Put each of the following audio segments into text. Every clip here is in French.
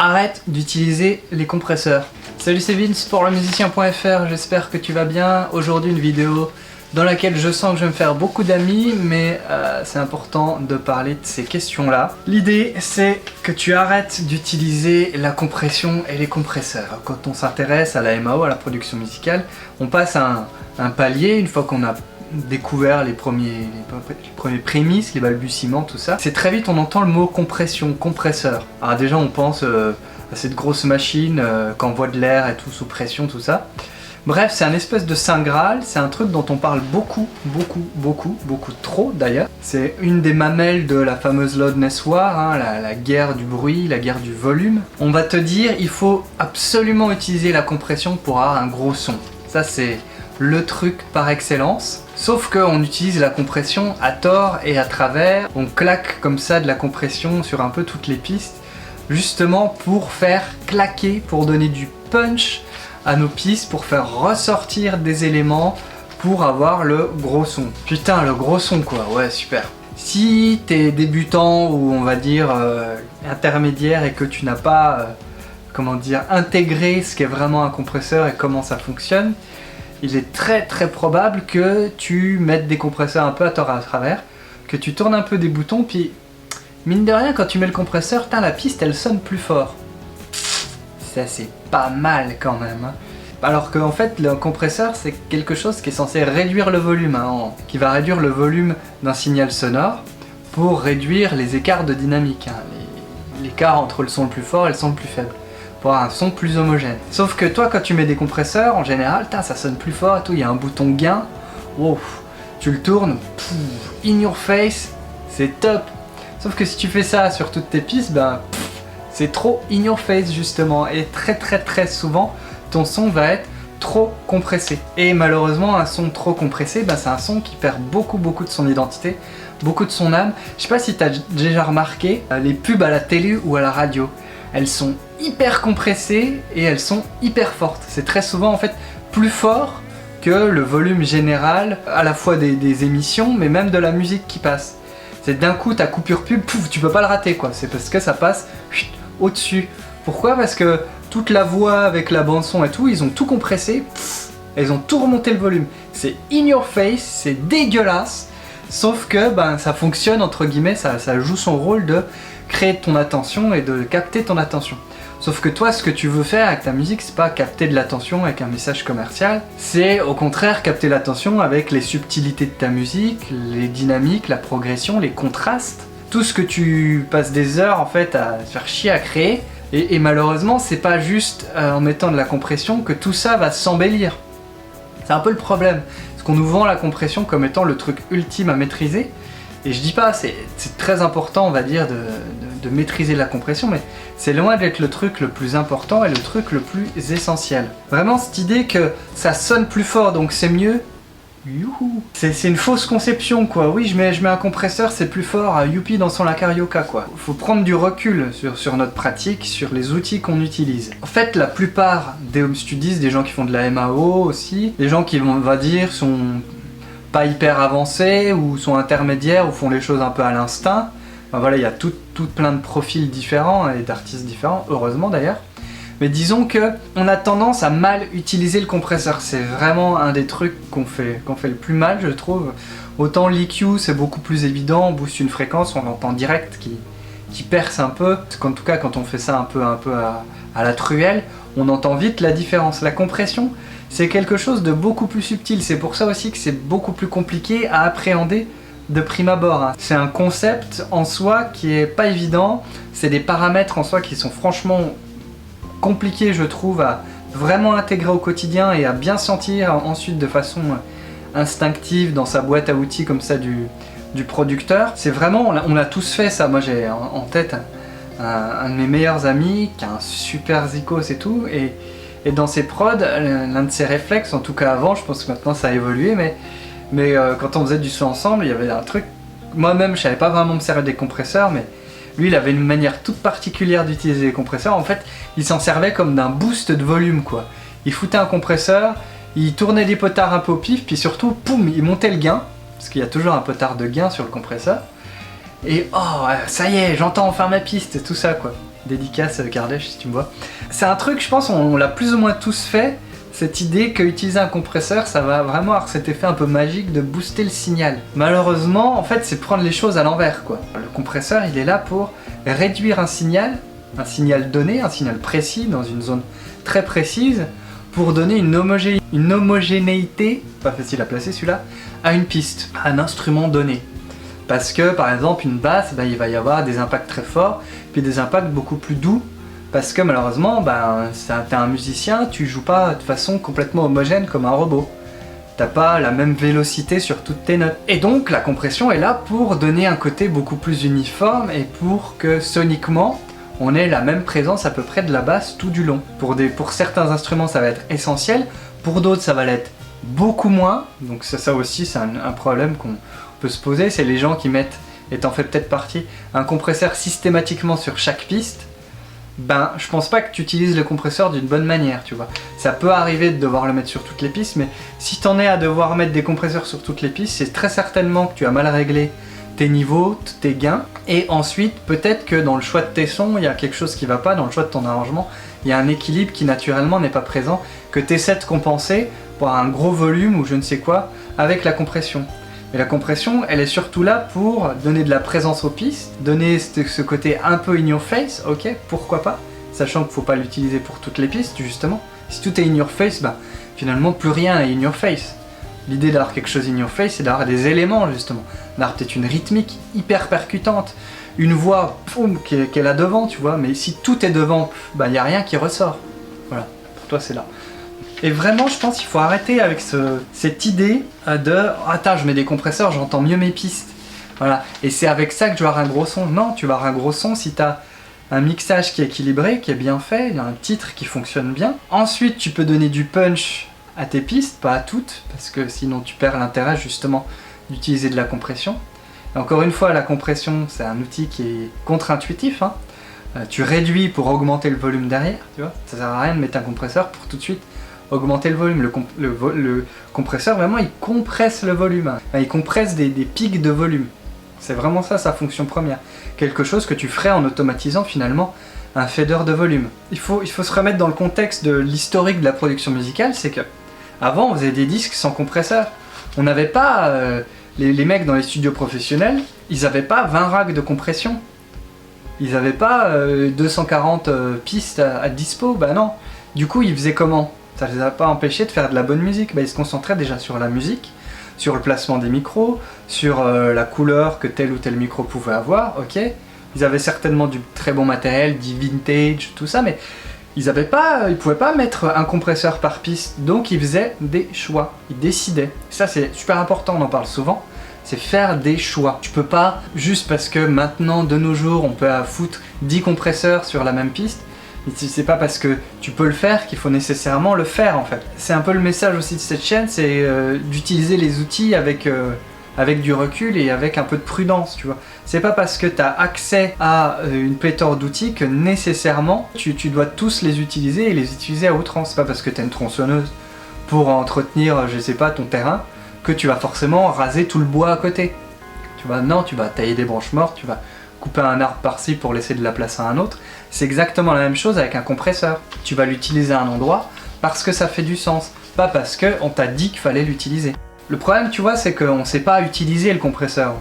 arrête d'utiliser les compresseurs. Salut, c'est Vince pour lemusicien.fr, j'espère que tu vas bien. Aujourd'hui une vidéo dans laquelle je sens que je vais me faire beaucoup d'amis, mais c'est important de parler de ces questions-là. L'idée, c'est que tu arrêtes d'utiliser la compression et les compresseurs. Quand on s'intéresse à la MAO, à la production musicale, on passe à un palier une fois qu'on a découvert les premiers prémices, les balbutiements, tout ça. C'est très vite on entend le mot compression, compresseur. Alors déjà on pense à cette grosse machine qui envoie de l'air et tout sous pression, tout ça. Bref, c'est un espèce de saint graal, c'est un truc dont on parle beaucoup trop d'ailleurs. C'est une des mamelles de la fameuse Loudness War, hein, la guerre du bruit, la guerre du volume. On va te dire, il faut absolument utiliser la compression pour avoir un gros son. Ça c'est le truc par excellence. Sauf qu'on utilise la compression à tort et à travers. On claque comme ça de la compression sur un peu toutes les pistes, justement pour faire claquer, pour donner du punch à nos pistes, pour faire ressortir des éléments, pour avoir le gros son. Putain, le gros son quoi, ouais super. Si t'es débutant ou on va dire intermédiaire et que tu n'as pas, comment dire, intégré ce qu'est vraiment un compresseur et comment ça fonctionne, il est très probable que tu mettes des compresseurs un peu à tort et à travers, que tu tournes un peu des boutons, puis mine de rien quand tu mets le compresseur, la piste elle sonne plus fort. Ça c'est pas mal quand même. Hein. Alors qu'en fait le compresseur c'est quelque chose qui est censé réduire le volume, hein, qui va réduire le volume d'un signal sonore pour réduire les écarts de dynamique, hein, l'écart entre le son le plus fort et le son le plus faible, pour avoir un son plus homogène. Sauf que toi quand tu mets des compresseurs, en général, ça sonne plus fort et tout, il y a un bouton gain, wow, tu le tournes, in your face, c'est top. Sauf que si tu fais ça sur toutes tes pistes, c'est trop in your face justement, et très souvent, ton son va être trop compressé. Et malheureusement, un son trop compressé, c'est un son qui perd beaucoup de son identité, beaucoup de son âme. Je sais pas si tu as déjà remarqué, les pubs à la télé ou à la radio, elles sont hyper compressées et elles sont hyper fortes. C'est très souvent en fait plus fort que le volume général, à la fois des émissions, mais même de la musique qui passe. C'est d'un coup ta coupure pub, pouf, tu peux pas le rater quoi. C'est parce que ça passe au-dessus. Pourquoi? Parce que toute la voix avec la bande son et tout, ils ont tout compressé, ils ont tout remonté le volume. C'est in your face, c'est dégueulasse. Sauf que ça fonctionne entre guillemets, ça joue son rôle de créer ton attention et de capter ton attention. Sauf que toi, ce que tu veux faire avec ta musique, c'est pas capter de l'attention avec un message commercial, c'est au contraire capter l'attention avec les subtilités de ta musique, les dynamiques, la progression, les contrastes, tout ce que tu passes des heures en fait à te faire chier à créer. Et malheureusement, c'est pas juste en mettant de la compression que tout ça va s'embellir. C'est un peu le problème, parce qu'on nous vend la compression comme étant le truc ultime à maîtriser. Et je dis pas, c'est très important on va dire de maîtriser la compression, mais c'est loin d'être le truc le plus important et le truc le plus essentiel. Vraiment cette idée que ça sonne plus fort donc c'est mieux, youhou, c'est une fausse conception quoi. Oui je mets un compresseur c'est plus fort, youpi dans son la carioca quoi. Faut prendre du recul sur notre pratique, sur les outils qu'on utilise. En fait la plupart des home studies, des gens qui font de la MAO aussi, des gens qui on va dire sont pas hyper avancés ou sont intermédiaires ou font les choses un peu à l'instinct. Voilà, il y a tout plein de profils différents et d'artistes différents, heureusement d'ailleurs. Mais disons que on a tendance à mal utiliser le compresseur. C'est vraiment un des trucs qu'on fait le plus mal, je trouve. Autant l'EQ, c'est beaucoup plus évident, on booste une fréquence, on entend direct qui perce un peu. En tout cas, quand on fait ça un peu à la truelle, on entend vite la différence. La compression, c'est quelque chose de beaucoup plus subtil. C'est pour ça aussi que c'est beaucoup plus compliqué à appréhender de prime abord. Hein. C'est un concept en soi qui est pas évident. C'est des paramètres en soi qui sont franchement compliqués, je trouve, à vraiment intégrer au quotidien et à bien sentir ensuite de façon instinctive dans sa boîte à outils comme ça du producteur. C'est vraiment, on a tous fait ça. Moi j'ai en tête un de mes meilleurs amis qui a un super zikos et tout, et dans ses prods, l'un de ses réflexes, en tout cas avant, je pense que maintenant ça a évolué, mais quand on faisait du son ensemble, il y avait un truc, moi-même je savais pas vraiment me servir des compresseurs, mais lui il avait une manière toute particulière d'utiliser les compresseurs. En fait, il s'en servait comme d'un boost de volume quoi. Il foutait un compresseur, il tournait des potards un peu au pif, puis surtout, poum, il montait le gain, parce qu'il y a toujours un potard de gain sur le compresseur, et oh, ça y est, j'entends enfin ma piste, tout ça quoi. Dédicace Kardec si tu me vois. C'est un truc, je pense, on l'a plus ou moins tous fait, cette idée qu'utiliser un compresseur, ça va vraiment avoir cet effet un peu magique de booster le signal. Malheureusement, en fait, c'est prendre les choses à l'envers, quoi. Le compresseur, il est là pour réduire un signal donné, un signal précis, dans une zone très précise, pour donner une homogénéité, pas facile à placer celui-là, à une piste, à un instrument donné. Parce que, par exemple, une basse, il va y avoir des impacts très forts, puis des impacts beaucoup plus doux, parce que malheureusement, t'es un musicien, tu joues pas de façon complètement homogène comme un robot. T'as pas la même vélocité sur toutes tes notes. Et donc, la compression est là pour donner un côté beaucoup plus uniforme et pour que, soniquement, on ait la même présence à peu près de la basse tout du long. Pour certains instruments, ça va être essentiel, pour d'autres, ça va l'être beaucoup moins. Donc ça aussi, c'est un problème qu'on peut se poser, c'est les gens qui mettent, et t'en fais peut-être partie, un compresseur systématiquement sur chaque piste. Je pense pas que tu utilises le compresseur d'une bonne manière, tu vois. Ça peut arriver de devoir le mettre sur toutes les pistes, mais si t'en es à devoir mettre des compresseurs sur toutes les pistes, c'est très certainement que tu as mal réglé tes niveaux, tes gains, et ensuite peut-être que dans le choix de tes sons, il y a quelque chose qui va pas, dans le choix de ton arrangement, il y a un équilibre qui naturellement n'est pas présent, que tu essaies de compenser pour un gros volume ou je ne sais quoi avec la compression. Et la compression, elle est surtout là pour donner de la présence aux pistes, donner ce côté un peu in your face, ok, pourquoi pas, sachant qu'il ne faut pas l'utiliser pour toutes les pistes, justement. Si tout est in your face, finalement plus rien est in your face. L'idée d'avoir quelque chose in your face, c'est d'avoir des éléments, justement. D'avoir peut-être une rythmique hyper percutante, une voix qui est là devant, tu vois, mais si tout est devant, il n'y a rien qui ressort. Voilà, pour toi c'est là. Et vraiment, je pense qu'il faut arrêter avec cette idée de « Attends, je mets des compresseurs, j'entends mieux mes pistes. » Voilà. Et c'est avec ça que je vais avoir un gros son. Non, tu vas avoir un gros son si tu as un mixage qui est équilibré, qui est bien fait, il y a un titre qui fonctionne bien. Ensuite, tu peux donner du punch à tes pistes, pas à toutes, parce que sinon tu perds l'intérêt justement d'utiliser de la compression. Et encore une fois, la compression, c'est un outil qui est contre-intuitif. Tu réduis pour augmenter le volume derrière, tu vois. Ça sert à rien de mettre un compresseur pour tout de suite augmenter le volume. Le compresseur, vraiment, il compresse le volume. Il compresse des pics de volume. C'est vraiment ça, sa fonction première. Quelque chose que tu ferais en automatisant finalement un fader de volume. Il faut se remettre dans le contexte de l'historique de la production musicale, c'est que avant on faisait des disques sans compresseur. On n'avait pas, les mecs dans les studios professionnels, ils n'avaient pas 20 racks de compression. Ils n'avaient pas 240 pistes à dispo, non. Du coup, ils faisaient comment? Ça ne les a pas empêchés de faire de la bonne musique. Ils se concentraient déjà sur la musique, sur le placement des micros, sur la couleur que tel ou tel micro pouvait avoir, ok. Ils avaient certainement du très bon matériel, du vintage, tout ça, mais ils pouvaient pas mettre un compresseur par piste, donc ils faisaient des choix, ils décidaient. Ça c'est super important, on en parle souvent, c'est faire des choix. Tu peux pas, juste parce que maintenant, de nos jours, on peut foutre 10 compresseurs sur la même piste, c'est pas parce que tu peux le faire qu'il faut nécessairement le faire en fait. C'est un peu le message aussi de cette chaîne, c'est d'utiliser les outils avec du recul et avec un peu de prudence, tu vois. C'est pas parce que tu as accès à une pléthore d'outils que nécessairement tu dois tous les utiliser et les utiliser à outrance. C'est pas parce que tu as une tronçonneuse pour entretenir, je sais pas, ton terrain, que tu vas forcément raser tout le bois à côté. Tu vois, non, tu vas tailler des branches mortes, tu vas couper un arbre par-ci pour laisser de la place à un autre. C'est exactement la même chose avec un compresseur. Tu vas l'utiliser à un endroit parce que ça fait du sens, pas parce qu'on t'a dit qu'il fallait l'utiliser. Le problème, tu vois, c'est qu'on ne sait pas utiliser le compresseur.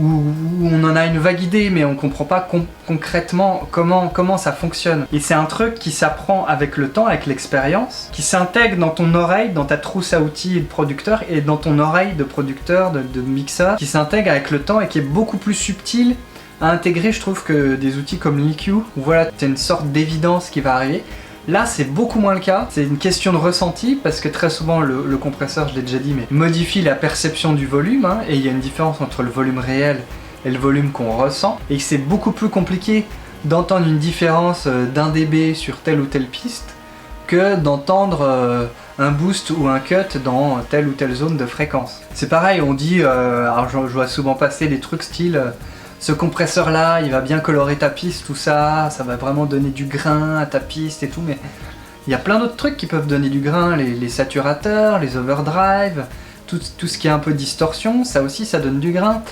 Ou on en a une vague idée, mais on ne comprend pas concrètement comment ça fonctionne. Et c'est un truc qui s'apprend avec le temps, avec l'expérience, qui s'intègre dans ton oreille, dans ta trousse à outils de producteur, et dans ton oreille de producteur, de mixeur, qui s'intègre avec le temps et qui est beaucoup plus subtil à intégrer, je trouve, que des outils comme l'EQ, où voilà, c'est une sorte d'évidence qui va arriver. Là, c'est beaucoup moins le cas, c'est une question de ressenti, parce que très souvent, le compresseur, je l'ai déjà dit, mais modifie la perception du volume, et il y a une différence entre le volume réel et le volume qu'on ressent, et c'est beaucoup plus compliqué d'entendre une différence d'1 dB sur telle ou telle piste, que d'entendre un boost ou un cut dans telle ou telle zone de fréquence. C'est pareil, on dit, alors je vois souvent passer des trucs style... ce compresseur là, il va bien colorer ta piste, tout ça, ça va vraiment donner du grain à ta piste et tout, mais il y a plein d'autres trucs qui peuvent donner du grain, les saturateurs, les overdrive, tout ce qui est un peu distorsion, ça aussi ça donne du grain.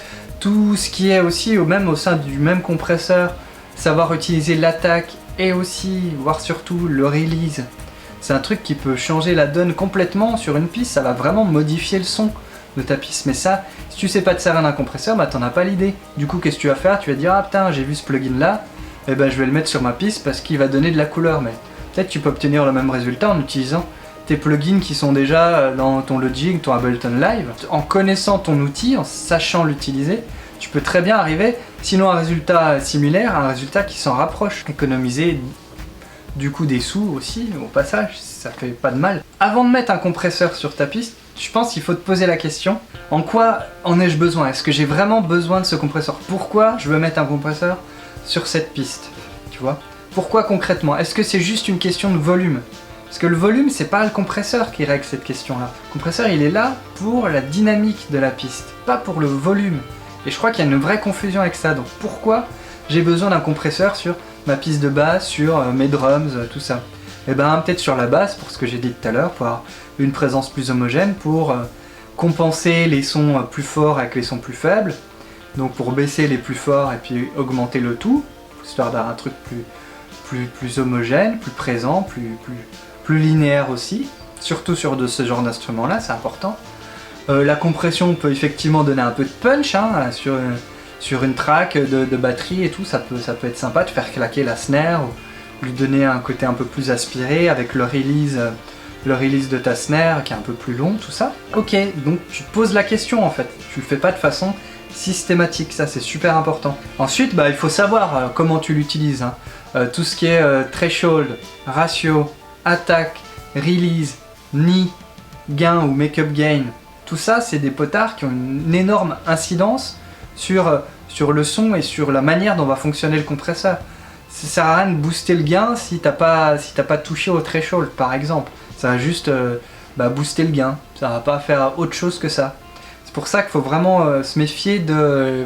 Tout ce qui est aussi, même au sein du même compresseur, savoir utiliser l'attaque et aussi, voire surtout, le release. C'est un truc qui peut changer la donne complètement sur une piste, ça va vraiment modifier le son de ta piste. Mais ça, si tu sais pas te servir d'un compresseur, bah t'en as pas l'idée. Du coup, qu'est-ce que tu vas faire? Tu vas dire, ah putain, j'ai vu ce plugin là, et ben je vais le mettre sur ma piste parce qu'il va donner de la couleur. Mais peut-être tu peux obtenir le même résultat en utilisant tes plugins qui sont déjà dans ton Logic, ton Ableton Live. En connaissant ton outil, en sachant l'utiliser, tu peux très bien arriver, sinon à un résultat similaire, à un résultat qui s'en rapproche. Économiser du coup des sous aussi, au passage, ça fait pas de mal. Avant de mettre un compresseur sur ta piste, je pense qu'il faut te poser la question, en quoi en ai-je besoin? Est-ce que j'ai vraiment besoin de ce compresseur? Pourquoi je veux mettre un compresseur sur cette piste? Tu vois? Pourquoi concrètement? Est-ce que c'est juste une question de volume? Parce que le volume, c'est pas le compresseur qui règle cette question-là. Le compresseur, il est là pour la dynamique de la piste, pas pour le volume. Et je crois qu'il y a une vraie confusion avec ça. Donc pourquoi j'ai besoin d'un compresseur sur ma piste de basse, sur mes drums, tout ça? Et ben peut-être sur la basse, pour ce que j'ai dit tout à l'heure, pour avoir une présence plus homogène, pour compenser les sons plus forts avec les sons plus faibles. Donc pour baisser les plus forts et puis augmenter le tout, histoire d'avoir un truc plus homogène, plus présent, plus linéaire aussi, surtout sur ce genre d'instrument-là, c'est important. La compression peut effectivement donner un peu de punch hein, sur une track de batterie et tout, ça peut être sympa de faire claquer la snare, ou lui donner un côté un peu plus aspiré avec le release de ta snare qui est un peu plus long, tout ça. Ok, donc tu te poses la question en fait, tu le fais pas de façon systématique, ça c'est super important. Ensuite, il faut savoir comment tu l'utilises. Hein. Tout ce qui est threshold, ratio, attaque, release, knee, gain ou make-up gain, tout ça c'est des potards qui ont une énorme incidence sur le son et sur la manière dont va fonctionner le compresseur. Ça sert à rien de booster le gain si t'as pas touché au threshold par exemple. Ça va juste booster le gain, ça va pas faire autre chose que ça. C'est pour ça qu'il faut vraiment se méfier de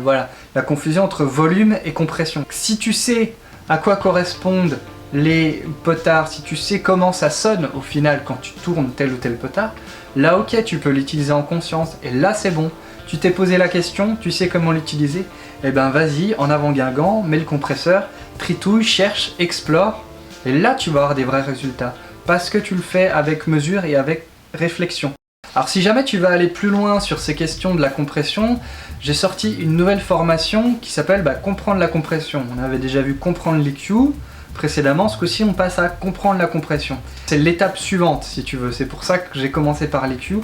la confusion entre volume et compression. Si tu sais à quoi correspondent les potards, si tu sais comment ça sonne au final quand tu tournes tel ou tel potard, là ok tu peux l'utiliser en conscience et là c'est bon. Tu t'es posé la question, tu sais comment l'utiliser, et ben vas-y, en avant Guingamp, mets le compresseur, tritouille, cherche, explore, et là tu vas avoir des vrais résultats. Parce que tu le fais avec mesure et avec réflexion. Alors si jamais tu vas aller plus loin sur ces questions de la compression, j'ai sorti une nouvelle formation qui s'appelle Comprendre la compression. On avait déjà vu comprendre l'EQ précédemment, ce coup-ci on passe à comprendre la compression. C'est l'étape suivante si tu veux, c'est pour ça que j'ai commencé par l'EQ.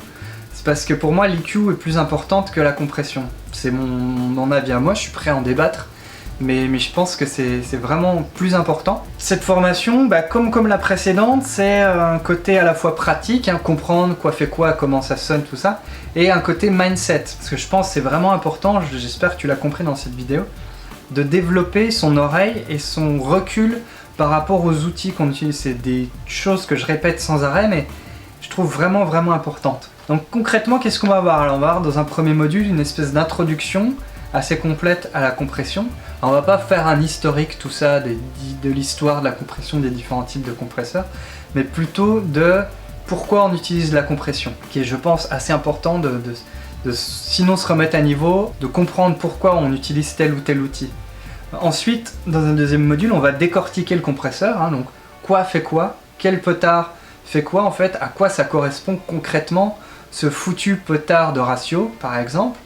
C'est parce que pour moi l'EQ est plus importante que la compression. C'est mon avis à moi, je suis prêt à en débattre. Mais je pense que c'est vraiment plus important. Cette formation, comme la précédente, c'est un côté à la fois pratique, hein, comprendre quoi fait quoi, comment ça sonne, tout ça, et un côté mindset, parce que je pense que c'est vraiment important, j'espère que tu l'as compris dans cette vidéo, de développer son oreille et son recul par rapport aux outils qu'on utilise. C'est des choses que je répète sans arrêt, mais je trouve vraiment importantes. Donc concrètement, qu'est-ce qu'on va voir? Alors on va voir dans un premier module une espèce d'introduction assez complète à la compression. Alors, on va pas faire un historique tout ça de l'histoire de la compression des différents types de compresseurs, mais plutôt de pourquoi on utilise la compression, qui est je pense assez important de sinon se remettre à niveau, de comprendre pourquoi on utilise tel ou tel outil. Ensuite, dans un deuxième module, on va décortiquer le compresseur, hein, donc quoi fait quoi, quel potard fait quoi en fait, à quoi ça correspond concrètement ce foutu potard de ratio par exemple,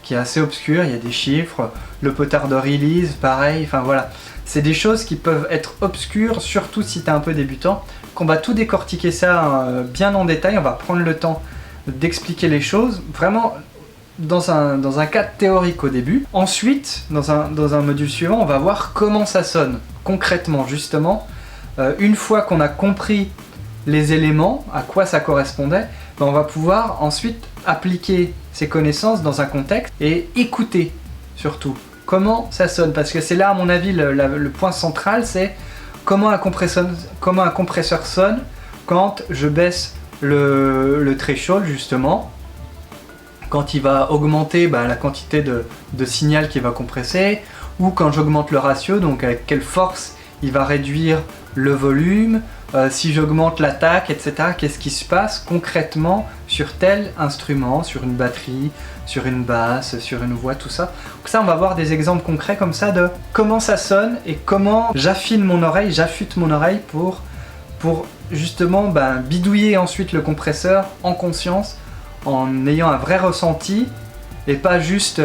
qui est assez obscur, il y a des chiffres, le potard de release, pareil, enfin voilà. C'est des choses qui peuvent être obscures, surtout si tu es un peu débutant, qu'on va tout décortiquer ça bien en détail, on va prendre le temps d'expliquer les choses, vraiment dans un cadre théorique au début. Ensuite, dans un module suivant, on va voir comment ça sonne, concrètement, justement. Une fois qu'on a compris les éléments, à quoi ça correspondait, on va pouvoir ensuite appliquer ces connaissances dans un contexte et écouter surtout comment ça sonne, parce que c'est là à mon avis le point central, c'est comment un compresseur sonne quand je baisse le threshold justement, quand il va augmenter la quantité de signal qu'il va compresser, ou quand j'augmente le ratio, donc avec quelle force il va réduire le volume, si j'augmente l'attaque, etc., qu'est-ce qui se passe concrètement sur tel instrument, sur une batterie, sur une basse, sur une voix, tout ça. Donc ça, on va voir des exemples concrets comme ça de comment ça sonne et comment j'affine mon oreille, j'affûte mon oreille pour justement bidouiller ensuite le compresseur en conscience, en ayant un vrai ressenti et pas juste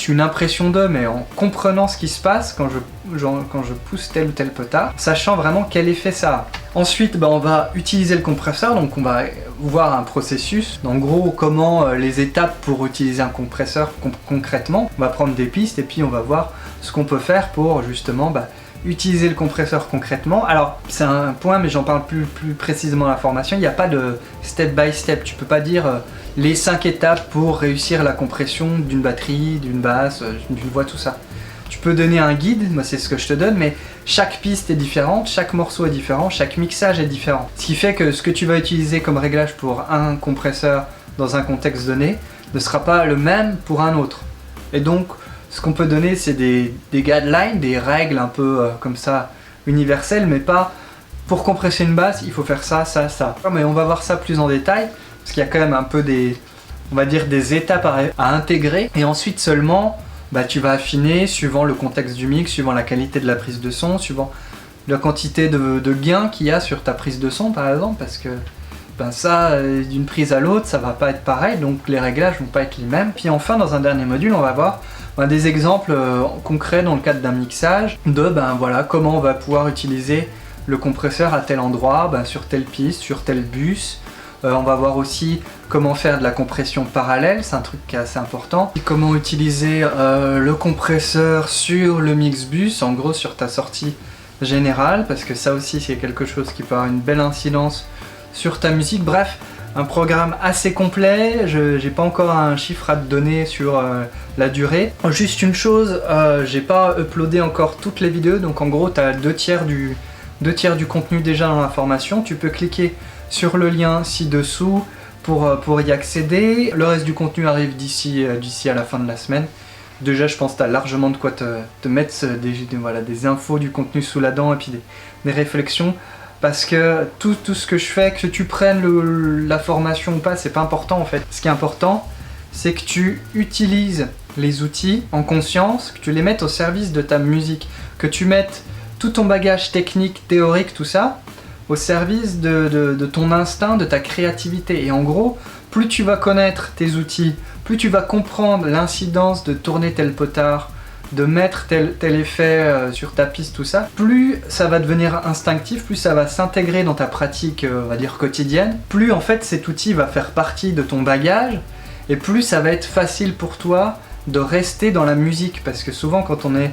une impression d'eux, mais en comprenant ce qui se passe quand je pousse tel ou tel potard, sachant vraiment quel effet ça a. Ensuite, on va utiliser le compresseur, donc on va voir un processus, en gros comment les étapes pour utiliser un compresseur concrètement. On va prendre des pistes et puis on va voir ce qu'on peut faire pour justement utiliser le compresseur concrètement. Alors c'est un point, mais j'en parle plus précisément dans la formation. Il n'y a pas de step by step, tu peux pas dire les 5 étapes pour réussir la compression d'une batterie, d'une basse, d'une voix, tout ça. Tu peux donner un guide, moi c'est ce que je te donne, mais chaque piste est différente, chaque morceau est différent, chaque mixage est différent. Ce qui fait que ce que tu vas utiliser comme réglage pour un compresseur dans un contexte donné ne sera pas le même pour un autre. Et donc ce qu'on peut donner, c'est des guidelines, des règles un peu comme ça universelles, mais pas pour compresser une basse, il faut faire ça, ça, ça. Mais on va voir ça plus en détail, parce qu'il y a quand même un peu on va dire des étapes à intégrer. Et ensuite seulement, tu vas affiner suivant le contexte du mix, suivant la qualité de la prise de son, suivant la quantité de gain qu'il y a sur ta prise de son par exemple, parce que ça, d'une prise à l'autre, ça va pas être pareil, donc les réglages vont pas être les mêmes. Puis enfin, dans un dernier module, on va voir des exemples concrets dans le cadre d'un mixage de comment on va pouvoir utiliser le compresseur à tel endroit, sur telle piste, sur tel bus. On va voir aussi comment faire de la compression parallèle, c'est un truc qui est assez important. Et comment utiliser le compresseur sur le mix bus, en gros sur ta sortie générale, parce que ça aussi c'est quelque chose qui peut avoir une belle incidence sur ta musique. Bref, un programme assez complet. Je n'ai pas encore un chiffre à te donner sur la durée. Juste une chose, j'ai pas uploadé encore toutes les vidéos, donc en gros tu as 2 tiers du contenu déjà dans la formation. Tu peux cliquer sur le lien ci-dessous pour y accéder. Le reste du contenu arrive d'ici à la fin de la semaine. Déjà je pense que tu as largement de quoi te mettre des infos, du contenu sous la dent et puis des réflexions. Parce que tout ce que je fais, que tu prennes la formation ou pas, c'est pas important en fait. Ce qui est important, c'est que tu utilises les outils en conscience, que tu les mettes au service de ta musique, que tu mettes tout ton bagage technique, théorique, tout ça, au service de ton instinct, de ta créativité. Et en gros, plus tu vas connaître tes outils, plus tu vas comprendre l'incidence de tourner tel potard, de mettre tel effet sur ta piste, tout ça, plus ça va devenir instinctif, plus ça va s'intégrer dans ta pratique, on va dire quotidienne, plus en fait cet outil va faire partie de ton bagage, et plus ça va être facile pour toi de rester dans la musique, parce que souvent quand on est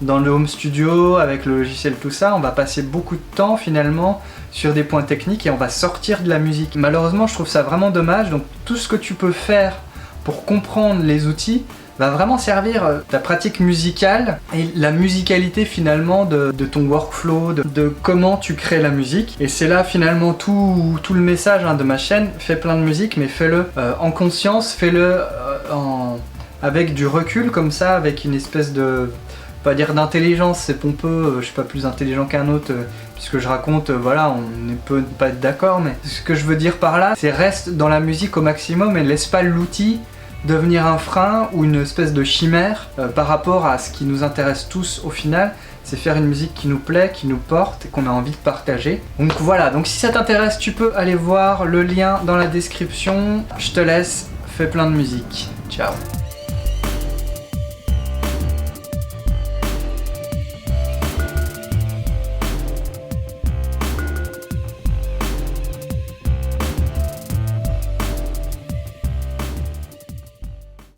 dans le home studio, avec le logiciel, tout ça, on va passer beaucoup de temps finalement sur des points techniques et on va sortir de la musique. Malheureusement, je trouve ça vraiment dommage, donc tout ce que tu peux faire pour comprendre les outils va vraiment servir ta pratique musicale et la musicalité finalement de ton workflow, de comment tu crées la musique. Et c'est là finalement tout le message de ma chaîne. Fais plein de musique, mais fais-le en conscience, fais-le avec du recul comme ça, avec une espèce de... pas dire d'intelligence, c'est pompeux, je suis pas plus intelligent qu'un autre, puisque je raconte, on ne peut pas être d'accord, mais ce que je veux dire par là, c'est reste dans la musique au maximum et laisse pas l'outil devenir un frein ou une espèce de chimère par rapport à ce qui nous intéresse tous au final, c'est faire une musique qui nous plaît, qui nous porte et qu'on a envie de partager. Donc voilà, donc si ça t'intéresse, tu peux aller voir le lien dans la description. Je te laisse, fais plein de musique. Ciao.